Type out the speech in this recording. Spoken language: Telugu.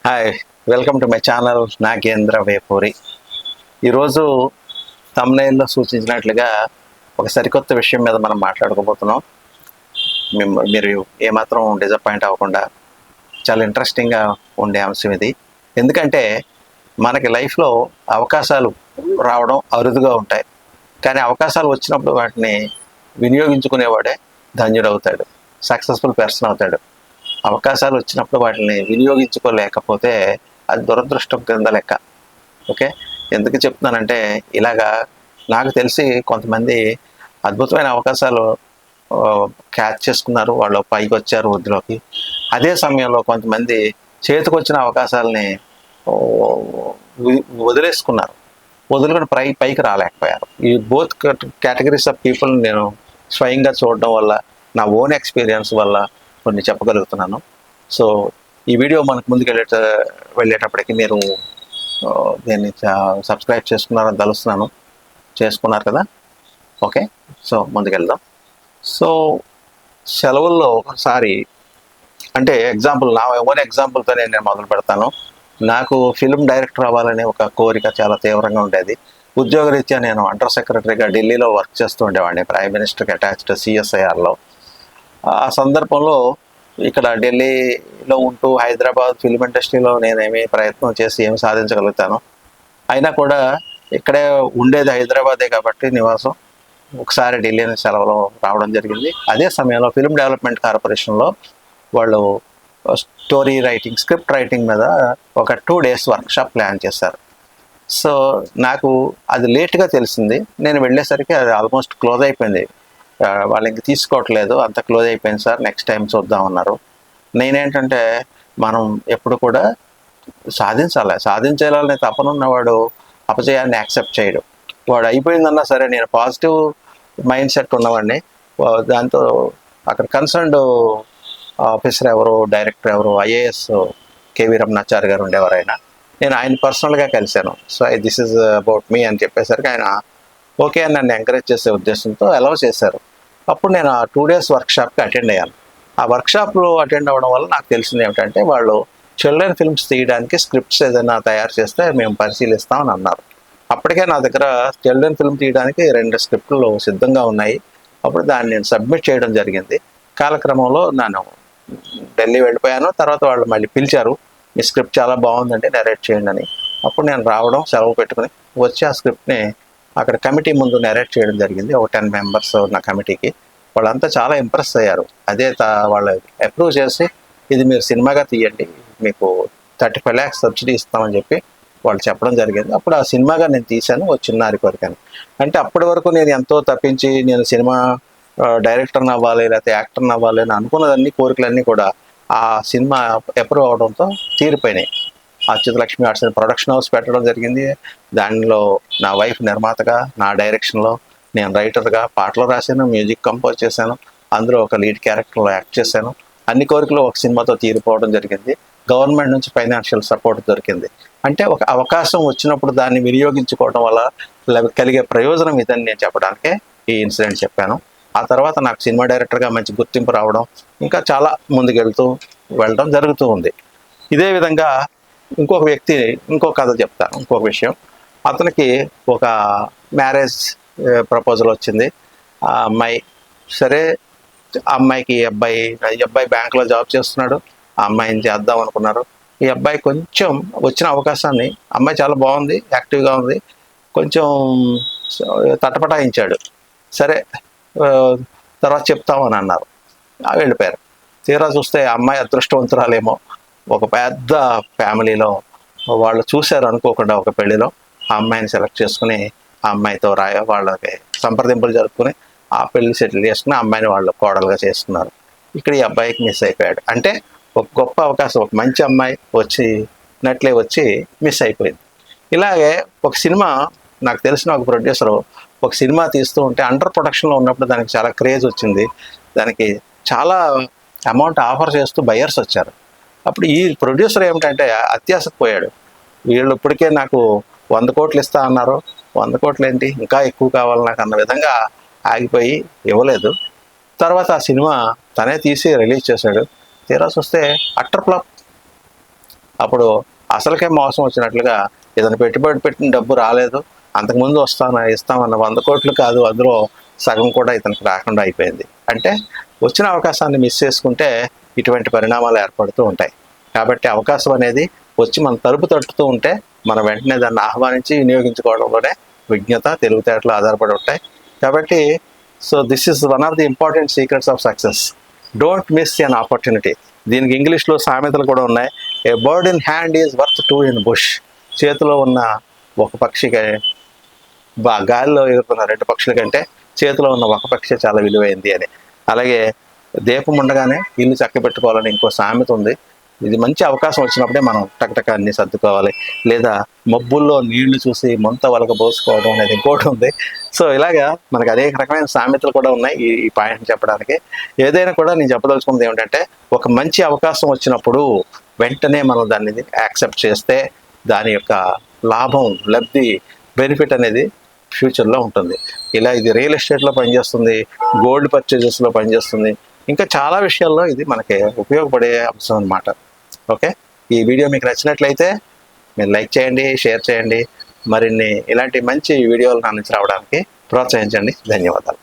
Hi, welcome to my channel Nagendra Vepuri. ఈరోజు thumbnail లో సూచించినట్లుగా ఒక సరికొత్త విషయం మీద మనం మాట్లాడుకోబోతున్నాం. మీరు ఏమాత్రం డిసప్పాయింట్ అవ్వకుండా చాలా ఇంట్రెస్టింగ్గా ఉండే అంశం ఇది. ఎందుకంటే మనకి లైఫ్లో అవకాశాలు రావడం అరుదుగా ఉంటాయి, కానీ అవకాశాలు వచ్చినప్పుడు వాటిని వినియోగించుకునేవాడే ధన్యుడవుతాడు, సక్సెస్ఫుల్ పర్సన్ అవుతాడు. అవకాశాలు వచ్చినప్పుడు వాటిని వినియోగించుకోలేకపోతే అది దురదృష్టం కింద లెక్క. ఓకే, ఎందుకు చెప్తున్నానంటే ఇలాగా నాకు తెలిసి కొంతమంది అద్భుతమైన అవకాశాలు క్యాచ్ చేసుకున్నారు, వాళ్ళు పైకి వచ్చారు వృద్ధిలోకి. అదే సమయంలో కొంతమంది చేతికి వచ్చిన అవకాశాలని వదిలేసుకున్నారు, వదులుకొని పైకి రాలేకపోయారు. ఈ బోత్ కేటగిరీస్ ఆఫ్ పీపుల్ నేను స్వయంగా చూడడం వల్ల, నా ఓన్ ఎక్స్పీరియన్స్ వల్ల కొన్ని చెప్పగలుగుతున్నాను. సో ఈ వీడియో మనకు ముందుకు వెళ్ళేటప్పటికి మీరు దీన్ని సబ్స్క్రైబ్ చేసుకున్నారని తలుస్తున్నాను. చేసుకున్నారు కదా, ఓకే. సో ముందుకెళ్దాం. సో సెలవుల్లో ఒకసారి, అంటే ఎగ్జాంపుల్, నా ఓన్ ఎగ్జాంపుల్తోనే నేను మొదలు పెడతాను. నాకు ఫిల్మ్ డైరెక్టర్ అవ్వాలనే ఒక కోరిక చాలా తీవ్రంగా ఉండేది. ఉద్యోగరీత్యా నేను అండర్ సెక్రటరీగా ఢిల్లీలో వర్క్ చేస్తూ ఉండేవాడిని, ప్రైమ్ మినిస్టర్కి అటాచ్డ్ CSIRలో. ఆ సందర్భంలో ఇక్కడ ఢిల్లీలో ఉంటూ హైదరాబాద్ ఫిల్మ్ ఇండస్ట్రీలో నేనేమి ప్రయత్నం చేసి ఏమి సాధించగలుగుతాను. అయినా కూడా ఇక్కడే ఉండేది హైదరాబాదే కాబట్టి నివాసం. ఒకసారి ఢిల్లీ సెలవులో రావడం జరిగింది. అదే సమయంలో ఫిల్మ్ డెవలప్మెంట్ కార్పొరేషన్లో వాళ్ళు స్టోరీ రైటింగ్, స్క్రిప్ట్ రైటింగ్ మీద ఒక 2 days వర్క్షాప్ ప్లాన్ చేశారు. సో నాకు అది లేట్గా తెలిసింది. నేను వెళ్ళేసరికి అది ఆల్మోస్ట్ క్లోజ్ అయిపోయింది. వాళ్ళు ఇంక తీసుకోవట్లేదు, అంత క్లోజ్ అయిపోయింది సార్, నెక్స్ట్ టైం చూద్దామన్నారు. నేనేంటంటే మనం ఎప్పుడు కూడా సాధించాలని తపనున్నవాడు అపజయాన్ని యాక్సెప్ట్ చేయడు. వాడు అయిపోయిందన్నా సరే, నేను పాజిటివ్ మైండ్ సెట్ ఉన్నవాడిని. దాంతో అక్కడ కన్సర్న్డ్ ఆఫీసర్ ఎవరు, డైరెక్టర్ ఎవరు, IAS KV రమణాచారి గారు ఉండేవారు. నేను ఆయన పర్సనల్గా కలిశాను. So this is about me అని చెప్పేసరికి ఆయన ఓకే అని నన్ను ఎంకరేజ్ చేసే ఉద్దేశంతో అలౌ చేశారు. అప్పుడు నేను ఆ 2 days వర్క్షాప్కి అటెండ్ అయ్యాను. ఆ వర్క్షాప్లో అటెండ్ అవ్వడం వల్ల నాకు తెలిసింది ఏమిటంటే, వాళ్ళు చిల్డ్రన్ ఫిల్మ్స్ తీయడానికి స్క్రిప్ట్స్ ఏదైనా తయారు చేస్తే మేము పరిశీలిస్తామని అన్నారు. అప్పటికే నా దగ్గర చిల్డ్రన్ ఫిల్మ్ తీయడానికి 2 స్క్రిప్ట్లు సిద్ధంగా ఉన్నాయి. అప్పుడు దాన్ని నేను సబ్మిట్ చేయడం జరిగింది. కాలక్రమంలో నేను ఢిల్లీ వెళ్ళిపోయాను. తర్వాత వాళ్ళు మళ్ళీ పిలిచారు, మీ స్క్రిప్ట్ చాలా బాగుందంటే నెరేట్ చేయండి అని. అప్పుడు నేను రావడం, సెలవు పెట్టుకుని వచ్చి ఆ స్క్రిప్ట్ని అక్కడ కమిటీ ముందు నెరేట్ చేయడం జరిగింది. ఒక 10 members ఉన్న కమిటీకి. వాళ్ళంతా చాలా ఇంప్రెస్ అయ్యారు. వాళ్ళు అప్రూవ్ చేసి, ఇది మీరు సినిమాగా తీయండి, మీకు 35 lakhs సబ్సిడీ ఇస్తామని చెప్పి వాళ్ళు చెప్పడం జరిగింది. అప్పుడు ఆ సినిమాగా నేను తీశాను, ఓ చిన్నారి కోరికని. అంటే అప్పటి వరకు నేను ఎంతో తప్పించి, నేను సినిమా డైరెక్టర్ని అవ్వాలి, లేకపోతే యాక్టర్ని అవ్వాలి అని అనుకున్నదన్నీ, కోరికలన్నీ కూడా ఆ సినిమా అప్రూవ్ అవడంతో తీరిపోయినాయి. అచ్యుతలక్ష్మి ఆర్ట్స్ ప్రొడక్షన్ హౌస్ పెట్టడం జరిగింది. దానిలో నా వైఫ్ నిర్మాతగా, నా డైరెక్షన్లో నేను రైటర్గా పాటలు రాశాను, మ్యూజిక్ కంపోజ్ చేశాను, అందులో ఒక లీడ్ క్యారెక్టర్లో యాక్ట్ చేశాను. అన్ని కోరికలు ఒక సినిమాతో తీరిపోవడం జరిగింది. గవర్నమెంట్ నుంచి ఫైనాన్షియల్ సపోర్ట్ దొరికింది. అంటే ఒక అవకాశం వచ్చినప్పుడు దాన్ని వినియోగించుకోవడం వల్ల కలిగే ప్రయోజనం ఇదని నేను చెప్పడానికే ఈ ఇన్సిడెంట్ చెప్పాను. ఆ తర్వాత నాకు సినిమా డైరెక్టర్గా మంచి గుర్తింపు రావడం, ఇంకా చాలా ముందుకెళ్తూ వెళ్ళడం జరుగుతూ ఉంది. ఇదే విధంగా ఇంకొక వ్యక్తి, ఇంకో కథ చెప్తాను, ఇంకొక విషయం. అతనికి ఒక మ్యారేజ్ ప్రపోజల్ వచ్చింది. ఆ అమ్మాయి సరే, ఆ అమ్మాయికి ఈ అబ్బాయి బ్యాంకులో జాబ్ చేస్తున్నాడు. ఆ అమ్మాయిని చేద్దాం అనుకున్నారు. ఈ అబ్బాయి కొంచెం వచ్చిన అవకాశాన్ని, అమ్మాయి చాలా బాగుంది, యాక్టివ్గా ఉంది, కొంచెం తటపటాయించాడు. సరే తర్వాత చెప్తామని అన్నారు, వెళ్ళిపోయారు. తీరా చూస్తే అమ్మాయి అదృష్టవంతురాలేమో, ఒక పెద్ద ఫ్యామిలీలో వాళ్ళు చూశారు అనుకోకుండా ఒక పెళ్లిలో. ఆ అమ్మాయిని సెలెక్ట్ చేసుకుని ఆ అమ్మాయితో వాళ్ళకి సంప్రదింపులు జరుపుకుని ఆ పెళ్లి సెటిల్ చేసుకుని ఆ అమ్మాయిని వాళ్ళు కోడలుగా చేసుకున్నారు. ఇక్కడ ఈ అబ్బాయికి మిస్ అయిపోయాడు. అంటే ఒక గొప్ప అవకాశం, ఒక మంచి అమ్మాయి వచ్చి మిస్ అయిపోయింది. ఇలాగే ఒక సినిమా, నాకు తెలిసిన ఒక ప్రొడ్యూసరు ఒక సినిమా తీస్తూ ఉంటే అండర్ ప్రొడక్షన్లో ఉన్నప్పుడు దానికి చాలా క్రేజ్ వచ్చింది. దానికి చాలా అమౌంట్ ఆఫర్ చేస్తూ బయర్స్ వచ్చారు. అప్పుడు ఈ ప్రొడ్యూసర్ ఏమిటంటే అత్యాశకు పోయాడు. వీళ్ళు ఇప్పటికే నాకు 100 కోట్లు ఇస్తా అన్నారు, 100 కోట్లు ఏంటి, ఇంకా ఎక్కువ కావాలి నాకు అన్న విధంగా ఆగిపోయి ఇవ్వలేదు. తర్వాత ఆ సినిమా తనే తీసి రిలీజ్ చేశాడు. తీరా చూస్తే అట్టర్ ఫ్లాప్. అప్పుడు అసలుకే మోసం వచ్చినట్లుగా ఏదైనా పెట్టుబడి పెట్టిన డబ్బు రాలేదు, అంతకుముందు ఇస్తామన్న 100 కోట్లు కాదు, అందులో సగం కూడా ఇతనికి రాకుండా అయిపోయింది. అంటే వచ్చిన అవకాశాన్ని మిస్ చేసుకుంటే ఇటువంటి పరిణామాలు ఏర్పడుతూ ఉంటాయి. కాబట్టి అవకాశం అనేది వచ్చి మన తలుపు తట్టుతూ ఉంటే మనం వెంటనే దాన్ని ఆహ్వానించి వినియోగించుకోవడంలోనే విజ్ఞత, తెలివితేటలు ఆధారపడి ఉంటాయి. కాబట్టి this is one of the important secrets of success. Don't miss an opportunity. దీనికి ఇంగ్లీష్లో సామెతలు కూడా ఉన్నాయి. ఏ bird in hand is worth 2 in bush. చేతిలో ఉన్న ఒక పక్షికి, గాలిలో ఎగురుతున్న 2 పక్షుల కంటే చేతిలో ఉన్న ఒక పక్షి చాలా విలువైంది అని. అలాగే దీపం ఉండగానే ఇల్లు చక్కబెట్టుకోవాలని ఇంకో సామెత ఉంది. ఇది మంచి అవకాశం వచ్చినప్పుడే మనం టకటక అన్ని సర్దుకోవాలి. లేదా మబ్బుల్లో నీళ్లు చూసి ముంత వలక పోసుకోవడం అనేది ఇంకోటి ఉంది. ఇలాగా మనకు అనేక రకమైన సామెతలు కూడా ఉన్నాయి ఈ పాయింట్ చెప్పడానికి. ఏదైనా కూడా నేను చెప్పదలుచుకున్నది ఏమిటంటే, ఒక మంచి అవకాశం వచ్చినప్పుడు వెంటనే మనం దాన్ని యాక్సెప్ట్ చేస్తే దాని యొక్క లాభం, లబ్ధి, బెనిఫిట్ అనేది ఫ్యూచర్లో ఉంటుంది. ఇది రియల్ ఎస్టేట్లో పనిచేస్తుంది, గోల్డ్ పర్చేజెస్లో పనిచేస్తుంది, ఇంకా చాలా విషయాల్లో ఇది మనకి ఉపయోగపడే అంశం అన్నమాట. ఓకే, ఈ వీడియో మీకు నచ్చినట్లయితే మీరు లైక్ చేయండి, షేర్ చేయండి. మరిన్ని ఇలాంటి మంచి వీడియోలు నా నుంచి రావడానికి ప్రోత్సహించండి. ధన్యవాదాలు.